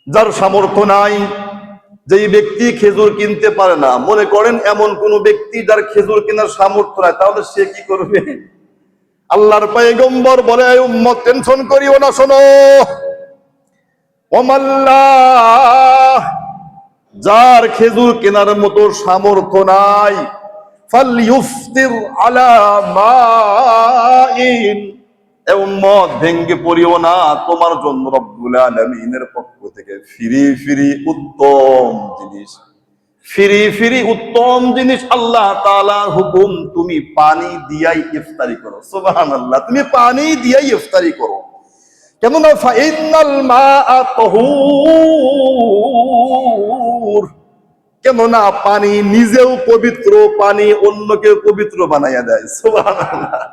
যার সামর্থ্য নাই, যেই ব্যক্তি খেজুর কিনতে পারে না, মনে করেন এমন কোন ব্যক্তি যার খেজুর কেনার সামর্থ্য নাই, তাহলে সে কি করবে? আল্লাহর পয়গম্বর বলে, উম্মত, টেনশন করিও না, শোনো, ওমাল্লাহ, যার খেজুর কেনার মতো সামর্থ্য নাই, ফালইফতির আলা মাইন, এ উম্মত, ভেঙ্গে পড়িও না, তোমার জন্য রব্বুল আলামিনের পক্ষ থেকে ফিরি ফিরি উত্তম জিনিস, ফিরি ফিরি উত্তম জিনিস, আল্লাহ তাআলার হুকুম, তুমি পানি দিয়াই ইফতারি করো। সুবহানাল্লাহ। তুমি পানি দিয়াই ইফতারি করো। কেননা ফাইনাল মাআ তাহুর, কেননা পানি নিজেও পবিত্র, পানি অন্যকে পবিত্র বানাইয়া দেয়। সুবহানাল্লাহ।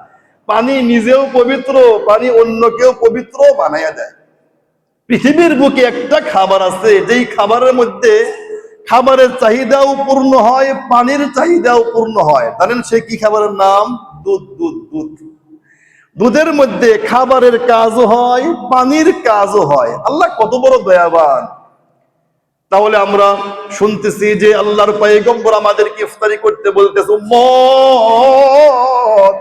পানি নিজেও পবিত্র, পানি অন্যকেও পবিত্র বানাইয়া দেয়। পৃথিবীর বুকে একটা খাবার আছে, যেই খাবারের মধ্যে খাবারের চাহিদাও পূর্ণ হয়, পানির চাহিদাও পূর্ণ হয়। জানেন সে কি খাবারের নাম? দুধ, দুধ, দুধ। দুধের মধ্যে খাবারের কাজও হয়, পানির কাজও হয়। আল্লাহ কত বড় দয়াবান। তাহলে আমরা শুনতেছি যে আল্লাহর পয়গম্বর আমাদেরকে ইফতারি করতে বলতেছে, উম্মত,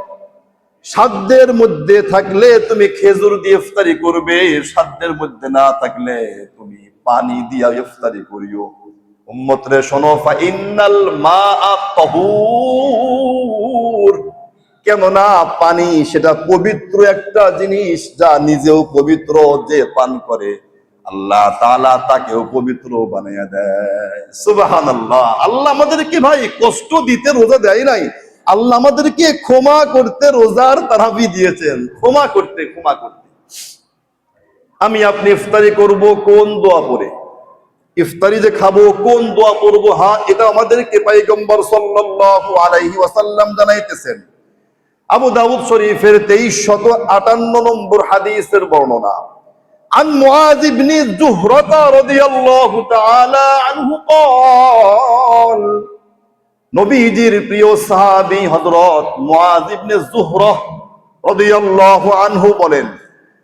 সাধ্যের মধ্যে থাকলে তুমি খেজুর দিয়ে ইফতারি করবে, সাধ্যের মধ্যে না থাকলে তুমি পানি দিয়া ইফতারি করিও। উম্মত রে শোনো, ফাইনাল মাআ তাহুর, কেননা পানি সেটা পবিত্র একটা জিনিস, যা নিজেও পবিত্র, যে পান করে আল্লাহ তাআলা তাকেও পবিত্র বানাইয়া দেয়। সুবহানাল্লাহ। আল্লাহ আমাদেরকে ভাই কষ্ট দিতে রোজা দেয় নাই, আল্লাহ আমাদেরকে ক্ষমা করতে রোজার তারাবি দিয়েছেন, ক্ষমা করতে, ক্ষমা করতে। আমি আপনি ইফতারি করব কোন দোয়া পড়ে? ইফতারি যে খাবো কোন দোয়া পড়বো? হ্যাঁ, এটা আমাদেরকে পয়গম্বর সাল্লাল্লাহু আলাইহি ওয়াসাল্লাম জানাইতেছেন। আবু দাউদ শরীফের 2358 নম্বর হাদিসের বর্ণনা, عن معاذ بن زهرة رضي الله تعالى عنه قال, নবীজির প্রিয় সাহাবী হযরত মুআয ইবনে যুহরা রাদিয়াল্লাহু আনহু বলেন,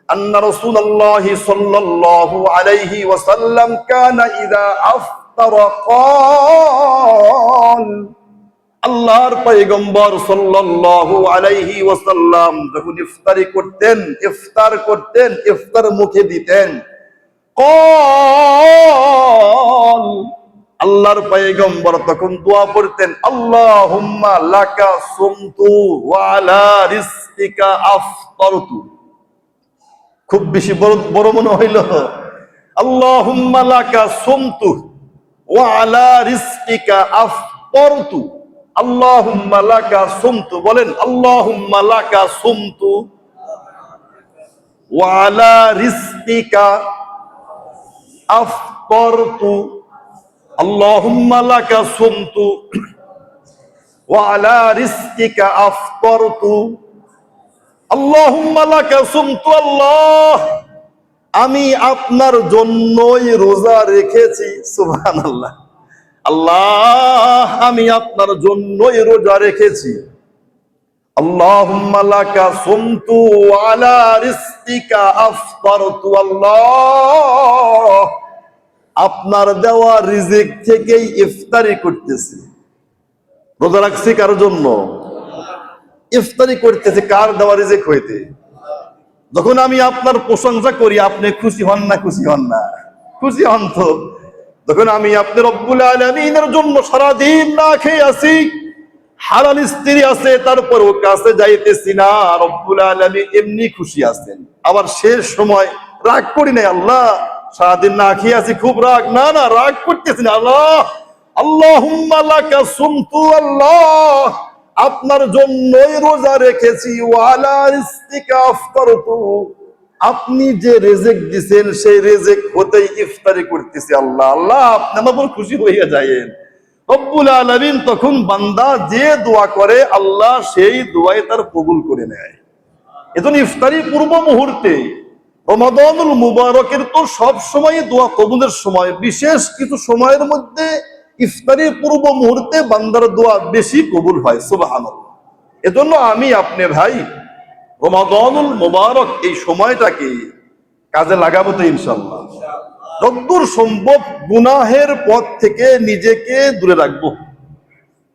আন্না রাসূলুল্লাহ সাল্লাল্লাহু আলাইহি ওয়াসাল্লাম কানা ইযা আফতারা ক্বাল, আল্লাহর পয়গম্বর সাল্লাল্লাহু আলাইহি ওয়াসাল্লাম যখন ইফতার করতেন, ইফতার মুখে দিতেন, কল আল্লাহর পয়গম্বর তখন দোয়া পড়তেন, আল্লাহুম্মা লাকা সুমতু ওয়া আলা রিজকিকা আফতারতু। খুব বেশি বড় মনে হইল, আল্লাহুম্মা লাকা সুমতু ওয়া আলা রিজকিকা আফতারতু। আল্লাহুম্মা লাকা সুমতু, বলেন আল্লাহুম্মা লাকা সুমতু ওয়া আলা রিজকিকা আফতারতু। আল্লাহুম্মা লাকা সুমতু ওয়া আলা রিজকিকা আফতারতু। আল্লাহুম্মা লাকা সুমতু, আল্লাহ আমি আপনার জন্যই রোজা রেখেছি। সুবহানাল্লাহ। আল্লাহ আমি আপনার জন্যই রোজা রেখেছি। আল্লাহুম্মা লাকা সুমতু ওয়া আলা রিজকিকা আফতারতু। আল্লাহ আপনার দেওয়া রিজিক থেকেই ইফতারি করতেছি। রোজা রাখছি কার জন্য? ইফতারি করতেছে কার দেওয়া রিজিক হইতে? যখন আমি আপনার প্রশংসা করি, আপনি খুশি হন না? খুশি হন না? খুশি হন তো। যখন আমি আপনি রব্বুল আলামিনের জন্য সারাদিন না খেয়ে আছি, হালাল স্ত্রী আছে, তারপরও কাছে যাইতেছি না, রব্বুল আলামিন এমনি খুশি আছেন। আবার শেষ সময় রাগ করি নাই, আল্লাহ সারাদিন না খেয়ে আছি, খুব রাগ, না না রাগ করতেছি না, আল্লাহ আল্লাহুম্মা লাকা সুমতু, আল্লাহ আপনার জন্যই রোজা রেখেছি, ওয়া আলা রিজকিকা আফতারতু আপনি যে রিজিক দিবেন সেই রিজিক হতেই ইফতারি করতেছি। আল্লাহ আল্লাহ আপনি আমার উপর খুশি হইয়া যায়েন। রব্বুল আলামিন তখন বান্দা যে দোয়া করে, আল্লাহ সেই দোয়াই তার কবুল করে নেয়। এজন্য ইফতারি পূর্ব মুহূর্তে, রমাদানুল মুবারকের তো সব সময় দোয়া কবুলের সময়, বিশেষ কিছু সময়ের মধ্যে ইফতারির পূর্ব মুহূর্তে বান্দার দোয়া বেশি কবুল হয়। সুবহানাল্লাহ। এজন্য আমি আপনি ভাই রমাদানুল মুবারক এই সময়টাকে কাজে লাগাবো তো ইনশাআল্লাহ। যতদূর সম্ভব গুনাহের পথ থেকে নিজেকে দূরে রাখবো।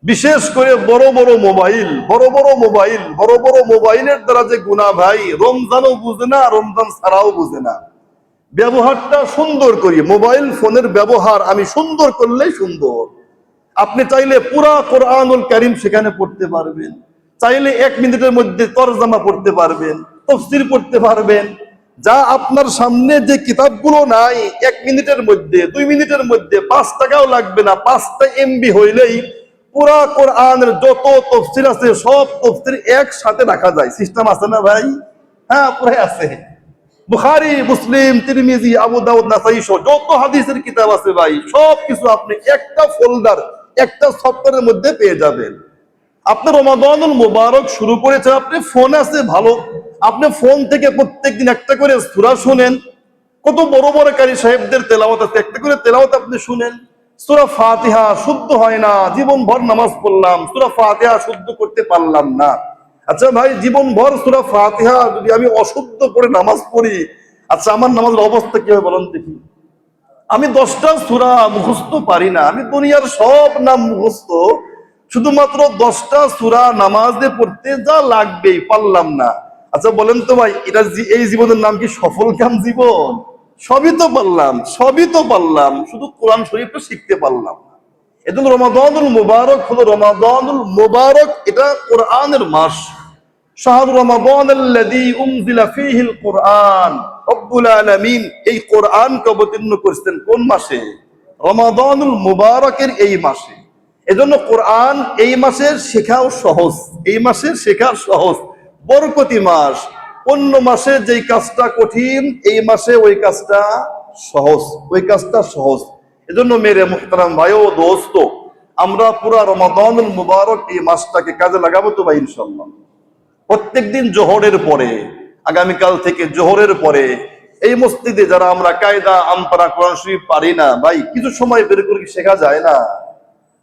বিশেষ করে বড় বড় মোবাইলের দ্বারা যে গুনাহ ভাই, রমজানও বুঝে না, রমজান ছাড়াও বুঝে না। ব্যবহারটা সুন্দর করি, মোবাইল ফোনের ব্যবহার আমি সুন্দর করলেই সুন্দর। আপনি চাইলে পুরা কোরআনুল কারীম সেখানে পড়তে পারবেন, চাইলে 1 মিনিটের মধ্যে তরজমা পড়তে পারবেন, তাফসীর পড়তে পারবেন। যা আপনার সামনে যে কিতাবগুলো নাই, 1 মিনিটের মধ্যে 2 মিনিটের মধ্যে 5 টাকাও লাগবে না, 5টা MB হইলেই পুরা কোরআনের যত তাফসীর আছে সব তাফসীর একসাথে রাখা যায়। সিস্টেম আছে না ভাই? হ্যাঁ, পুরাই আছে। বুখারী, মুসলিম, তিরমিজি, আবু দাউদ, নাসাই সহ যত হাদিসের কিতাব আছে ভাই, সবকিছু আপনি একটা ফোল্ডার, একটা সফটওয়্যারের মধ্যে পেয়ে যাবেন। আপনি রমাদানুল মুবারক শুরু করেছেন, আপনি ফোন আছে ভালো, আপনি ফোন থেকে প্রত্যেকদিন একটা করে সূরা শুনেন। কত বড় বড় কারি সাহেবদের তেলাওয়াত আছে, একটা করে তেলাওয়াত আপনি শুনেন। সূরা ফাতিহা শুদ্ধ হয় না, জীবন ভর নামাজ পড়লাম, সূরা ফাতিহা শুদ্ধ করতে পারলাম না। আচ্ছা ভাই, জীবন ভর সূরা ফাতিহা যদি আমি অশুদ্ধ করে নামাজ পড়ি, আচ্ছা আমার নামাজের অবস্থা কি হবে বলেন দেখি? আমি 10টা সূরা মুখস্থ পারি না, আমি দুনিয়ার সব নাম মুখস্থ, শুধুমাত্র 10টা সূরা নামাজে পড়তে যা লাগবেই পারলাম না। আচ্ছা বলেন তো ভাই, এটা এই জীবনের নাম কি সফলকাম জীবন? সবই তো পারলাম, শুধু কোরআন শরীফটা শিখতে পারলাম না। এজন্য রমাদানুল মুবারক হলো, রমাদানুল মুবারক এটা কোরআনের মাস। শাহরু রমাদানাল্লাযী উনজিলা ফীহিল কুরআন। রব্বুল আলামিন এই কোরআনকে অবতীর্ণ করেছেন কোন মাসে? রমাদানুল মুবারকের এই মাসে। এজন্য কোরআন এই মাসের শেখাও সহজ, এই মাসের শেখা সহজ, বরকতি মাস। অন্য মাসে যেই কাজটা কঠিন, এই মাসে ওই কাজটা সহজ। এজন্য মেরে মুহতারাম ভাই ও দোস্ত, আমরা পুরা রমাদানুল মুবারক এই মাসটাকে কাজে লাগাবো তো ভাই ইনশাআল্লাহ। প্রত্যেকদিন জোহরের পরে, আগামীকাল থেকে জোহরের পরে এই মসজিদে যারা আমরা কায়দা আমপারা কোরআন শরীফ পারি না ভাই, কিছু সময় বের করে শেখা যায় না?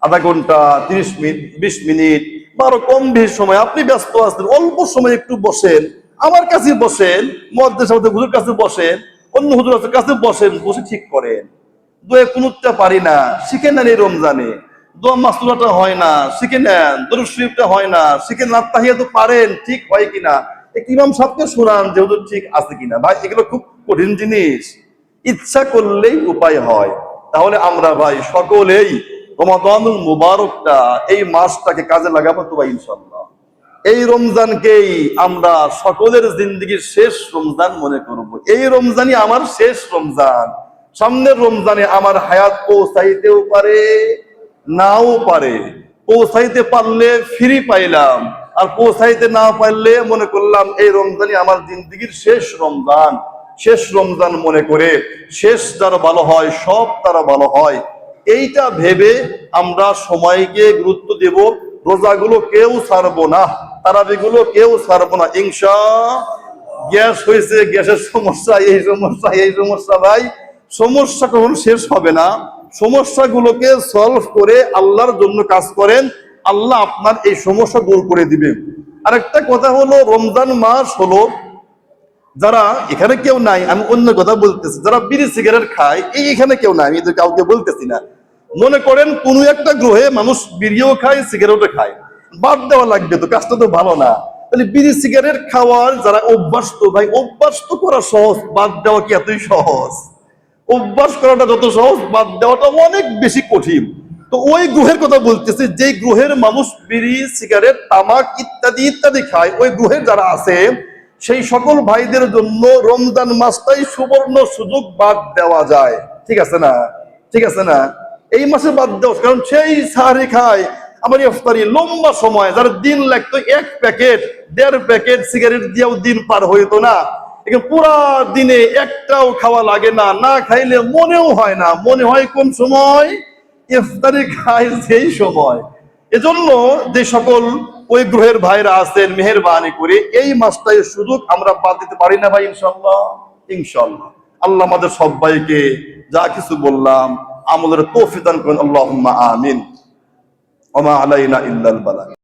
আধা ঘন্টা, 30 মিনিট, 20 মিনিট, বা আরো কম বেশি সময় আপনি ব্যস্ত আছেন, অল্প সময় একটু বসেন, আমার কাছে বসেন, মুয়াজ্জিন সাহেবের হুজুর কাছে বসেন, অন্য হুজুরের কাছে বসেন, বসে ঠিক করেন। দোয়া কুনুতটা পারি না, শিখেন না এই রমজানে। দোয়া মাসুরাটা হয় না, শিখে নেন। দরুদ শরীফটা হয় না, শিখে নেন। তাহিয়াত পারেন, ঠিক হয় কিনা একটু ইমাম সাহেবকে শোনান যেহেতু ঠিক আছে কিনা। ভাই এগুলো খুব কঠিন জিনিস, ইচ্ছা করলেই উপায় হয়। তাহলে আমরা ভাই সকলেই রমাদানুল মুবারকটা, এই মাসটাকে কাজে লাগাবো তো ভাই ইনশাআল্লাহ। এই রমজানকেই আমরা সকলের জিন্দগির শেষ রমজান মনে করব। এই রমজানই আমার শেষ রমজান। সামনের রমজানে আমার হায়াত পৌঁছাইতেও পারে, নাও পারে। পৌঁছাইতে পারলে ফ্রি পাইলাম, আর পৌঁছাইতে না পারলে মনে করলাম এই রমজানই আমার জিন্দগির শেষ রমজান। শেষ রমজান মনে করে শেষ যারা ভালো হয়, সব তারা ভালো হয়, এইটা ভেবে আমরা সময়কে গুরুত্ব দেব। রোজাগুলো কেউ ছাড়বো না, তারাবিগুলো কেউ ছাড়বো না ইনশা। গ্যাস হয়েছে, গ্যাসের সমস্যা, এই সমস্যা, এই সমস্যা, ভাই সমস্যা কখন শেষ হবে না। সমস্যাগুলোকে সলভ করে আল্লাহর জন্য কাজ করেন, আল্লাহ আপনার এই সমস্যা দূর করে দিবেন। আরেকটা কথা হলো, রমজান মাস হলো, যারা এখানে কেউ নাই, আমি অন্য কথা বলতেছি, যারা বিড়ি সিগারেট খায়, এই এখানে কেউ নাই, আমি এদের কাউকে বলতেছি না। মনে করেন কোন একটা গ্রহে মানুষ বিড়িও খায়, সিগারেটও খায়, বাদ দেওয়া লাগবে তো, কাজটা তো ভালো না। তাহলে বিড়ি সিগারেট খাওয়ার যারা অভ্যাস, তো ভাই অভ্যাস তো করা সহজ, বাদ দেওয়া কি এতই সহজ? অভ্যাস করাটা যত সহজ, বাদ দেওয়াটা অনেক বেশি কঠিন। তো ওই গ্রহের কথা বলতেছি, যে গ্রহের মানুষ বিড়ি সিগারেট তামাক ইত্যাদি ইত্যাদি খায়, ওই গ্রহের যারা আছে সেই সকল ভাইদের জন্য রমজান মাসটাই সুবর্ণ সুযোগ, বাদ দেওয়া যায়। ঠিক আছে না? ঠিক আছে না? এই মাসে বাদ দেওয়া, কারণ সেই সাহারি খায়, আমার ইফতারি লম্বা সময়, যার দিন লাগতো 1 প্যাকেট 1.5 প্যাকেট সিগারেট দিয়েও দিন পার হইতো না, পুরা দিনে একটাও খাওয়া লাগে না, না খাইলে মনেও হয় না, মনে হয় কোন সময় ইফতারি খায় সেই সময়। এজন্য যে সকল ওই গ্রহের ভাইরা আছেন, মেহেরবানি করে এই মাসটাই সুযোগ আমরা বাদ দিতে পারি না ভাই ইনশাআল্লাহ। ইনশাআল্লাহ আল্লাহ আমাদের সবাইকে যা কিছু বললাম আমলের তৌফিক দান করেন, আল্লাহুম্মা আমিন। ওয়া মা আলাইনা ইল্লাল বালাগ।